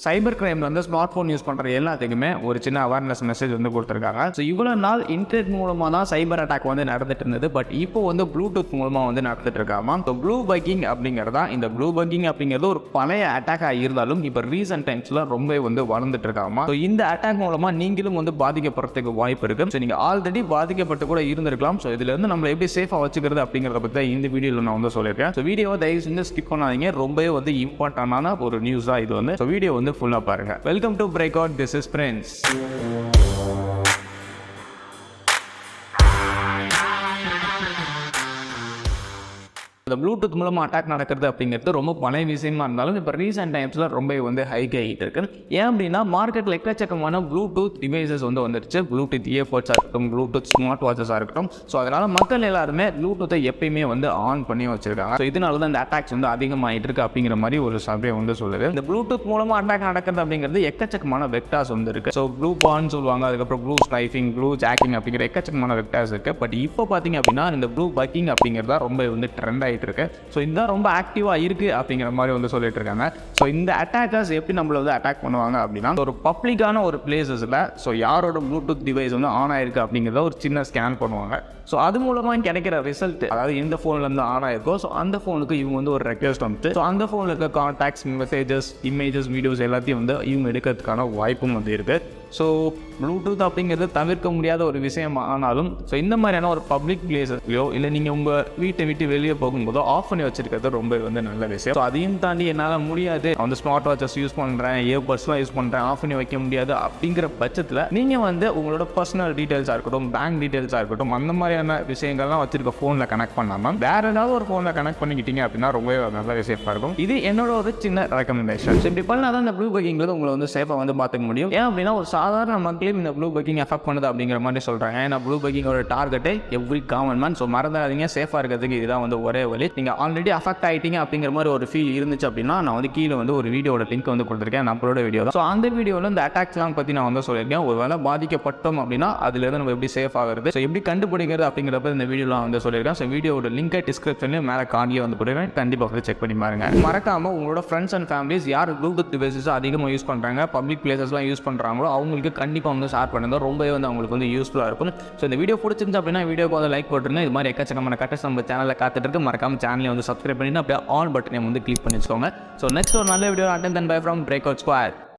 Cyber crime வந்து smart phone use பண்ணுற எல்லாத்துக்குமே ஒரு சின்ன அவேர்னஸ் மெசேஜ் வந்து கொடுத்துருக்காங்க. ஸோ இவ்வளோ நாள் இன்டர்நெட் மூலமாக தான் சைபர் அட்டாக் வந்து நடந்துட்டு இருந்தது. பட் இப்போ வந்து ப்ளூடூத் மூலமாக வந்து நடந்துட்டு இருக்காமா. ஸோ ப்ளூ பக்கிங் அப்படிங்கிறதா இந்த ப்ளூ பக்கிங் அப்படிங்கிறது ஒரு பழைய அட்டாக்காக இருந்தாலும் இப்போ ரீசெண்ட் டைம்ஸில் ரொம்ப வந்து வளர்ந்துட்டு இருக்காமா. ஸோ இந்த அட்டாக் மூலமாக நீங்களும் வந்து பாதிக்கப்படுறதுக்கு வாய்ப்பு இருக்குது. ஸோ நீங்கள் ஆல்ரெடி பாதிக்கப்பட்டு கூட இருந்திருக்கலாம். ஸோ இதுலேருந்து நம்மளை எப்படி சேஃபாக வச்சுக்கிறது அப்படிங்கிறத பற்றி தான் இந்த வீடியோவில் நான் வந்து சொல்லியிருக்கேன். ஸோ வீடியோவை தயவு செஞ்சு ஸ்கிப் பண்ணாதீங்க. ரொம்பவே வந்து இம்பார்ட்டண்டான ஒரு நியூஸ் தான் இது வந்து. ஸோ வீடியோ வந்து ஃபுல்லா பாருங்க. Welcome to breakout. This is Prince. இந்த ப்ளூடூத் மூலமாக அட்டாக் நடக்கிறது அப்படிங்கிறது ரொம்ப பழைய விஷயமா இருந்தாலும் இப்போ ரீசெண்ட் டைம்ஸில் ரொம்ப வந்து ஹைக் ஆகிட்டு இருக்கு. ஏன் அப்படின்னா மார்க்கெட்டில் எக்கச்சக்கமான ப்ளூடூத் டிவைசஸ் வந்து வந்துருச்சு. ப்ளூடூத் இயர்போட்ஸாக இருக்கட்டும், ப்ளூடூத் ஸ்மார்ட் வாட்சஸாக இருக்கட்டும். ஸோ அதனால் மக்கள் எல்லாருமே ப்ளூடூத்தை எப்பயுமே வந்து ஆன் பண்ணி வச்சிருக்காங்க. ஸோ இதனால தான் இந்த அட்டாக்ஸ் வந்து அதிகமாகிட்டு இருக்கு அப்படிங்கிற மாதிரி ஒரு சர்வே வந்து சொல்லுது. இந்த ப்ளூடூத் மூலமாக அட்டாக் நடக்கிறது அப்படிங்கிறது எக்கச்சக்கமான வெக்டார்ஸ் வந்து இருக்கு. ஸோ ப்ளூ பான்னு சொல்லுவாங்க, அதுக்கப்புறம் ப்ளூ ஸ்னைஃபிங், ப்ளூ ஜாக்கிங் அப்படிங்கிற எக்கச்சக்கமான வெக்டார்ஸ் இருக்கு. பட் இப்போ பார்த்தீங்க அப்படின்னா இந்த ப்ளூ பக்கிங் அப்படிங்கிறதா ரொம்ப வந்து ட்ரெண்ட் ஆகிட்டு இருக்கு. ஸோ இதுதான் ரொம்ப ஆக்டிவாக இருக்குது அப்படிங்கிற மாதிரி வந்து சொல்லிட்டு இருக்காங்க. ஸோ இந்த அட்டாக்கர்ஸ் எப்படி நம்மளை வந்து அட்டாக் பண்ணுவாங்க அப்படின்னா ஒரு பப்ளிக்கான ஒரு பிளேசஸில் ஸோ யாரோட ப்ளூடூத் டிவைஸ் வந்து ஆன் ஆயிருக்கு அப்படிங்கிறத ஒரு சின்ன ஸ்கேன் பண்ணுவாங்க. ஸோ அது மூலமாக கிடைக்கிற ரிசல்ட், அதாவது எந்த ஃபோன்லேருந்து ஆன் ஆயிருக்கோ ஸோ அந்த ஃபோனுக்கு இவங்க வந்து ஒரு ரெக்வெஸ்ட் வந்து ஸோ அந்த ஃபோனில் இருக்க கான்டாக்ட்ஸ், மெசேஜஸ், இமேஜஸ், வீடியோஸ் எல்லாத்தையும் வந்து இவங்க எடுக்கிறதுக்கான வாய்ப்பும் வந்து இருக்குது. ஸோ ப்ளூடூத் அப்படிங்கிறது தவிர்க்க முடியாத ஒரு விஷயம் ஆனாலும் ஸோ இந்த மாதிரியான ஒரு பப்ளிக் பிளேஸஸ்லையோ இல்லை நீங்கள் உங்கள் வீட்டை விட்டு வெளியே போகும்போதோ ஆஃப் பண்ணி வச்சிருக்கிறது ரொம்ப வந்து நல்ல விஷயம். ஸோ அதையும் தாண்டி என்னால் முடியாது, அந்த ஸ்மார்ட் வாட்சஸ் யூஸ் பண்ணுறேன், இயர்பட்ஸ்லாம் யூஸ் பண்ணுறேன், ஆஃப் பண்ணி வைக்க முடியாது அப்படிங்கிற பட்சத்தில் நீங்கள் வந்து உங்களோட பர்சனல் டீட்டெயில்ஸாக இருக்கட்டும், பேங்க் டீட்டெயில்ஸாக இருக்கட்டும், அந்த மாதிரியான விஷயங்கள்லாம் வச்சிருக்க ஃபோனில் கனெக்ட் பண்ணாமல் வேற ஏதாவது ஒரு ஃபோனில் கனெக்ட் பண்ணிக்கிட்டீங்க அப்படின்னா ரொம்பவே நல்ல சேஃபாக இருக்கும். இது என்னோட ஒரு சின்ன ரெக்கமெண்டேஷன். ஸோ இப்படி பண்ணால் தான் இந்த ப்ளூ பக்கிங்கிறது உங்களை வந்து சேஃபாக வந்து பார்த்துக்க முடியும். ஏன் அப்படின்னா ஒரு சாதாரண மக்களையும் இந்த ப்ளூ பக்கிங் எஃபெக்ட் பண்ணுது அப்படிங்கிற மாதிரி சொல்கிறாங்க. ஏன்னா ப்ளூ பக்கிங்கோட டார்கெட்டே எவ்ரி காமன் மேன். ஸோ மறந்துடாதீங்க, சேஃபாக இருக்கிறதுக்கு இதுதான் வந்து ஒரே வழி. நீங்கள் ஆல்ரெடி அஃபெக்ட் ஆகிட்டீங்க அப்படிங்கிற மாதிரி ஒரு ஃபீல் இருந்துச்சு அப்படின்னா நான் வந்து கீழே வந்து ஒரு வீடியோட லிங்க் வந்து கொடுத்துருக்கேன், நம்மளோட வீடியோ தான். ஸோ அந்த வீடியோவில் இந்த அட்டாக்ஸ்லாம் பற்றி நான் வந்து சொல்லியிருக்கேன். ஒரு வேளை பாதிக்கப்பட்டோம் அப்படின்னா அதுலேருந்து நம்ம எப்படி சேஃப் ஆகிறது, ஸோ எப்படி கண்டுபிடிக்கிறது அப்படிங்கிறப்ப இந்த வீடியோலாம் வந்து சொல்லியிருக்கேன். ஸோ வீடியோட லிங்கை டிஸ்கிரிப்ஷன்லேயும் மேலே கார்டில் வந்து கொடுக்குறேன், கண்டிப்பாக வந்து செக் பண்ணி பாருங்க. மறக்காமல் உங்களோட ஃப்ரெண்ட்ஸ் அண்ட் ஃபேமிலிஸ் யார் ப்ளூடூத் டிவைசஸ் அதிகமாக யூஸ் பண்ணுறாங்க, பப்ளிக் பிளேசஸ்லாம் யூஸ் பண்ணுறாங்களோ அவங்களுக்கு கண்டிப்பாக வந்து ஷேர் பண்ணுங்க. ரொம்பவே வந்து அவங்களுக்கு வந்து யூஸ்ஃபுல்லாக இருக்கும். ஸோ இந்த வீடியோ பிடிச்சிருந்துச்சு அப்படின்னா வீடியோக்கு வந்து லைக் போட்டுருங்க. இது மாதிரி எக்கச்சக்கமான கட்டஸ் நம்ம சேனலில் காத்துட்டு இருக்கு. மறக்காம சேனலை வந்து சப்ஸ்கிரைப் பண்ணிட்டு அப்படியே ஆல் பட்டனை வந்து கிளிக் பண்ணி வச்சுக்கோங்க. ஸோ நெக்ஸ்ட் ஒரு நல்ல video attend by from breakout squad.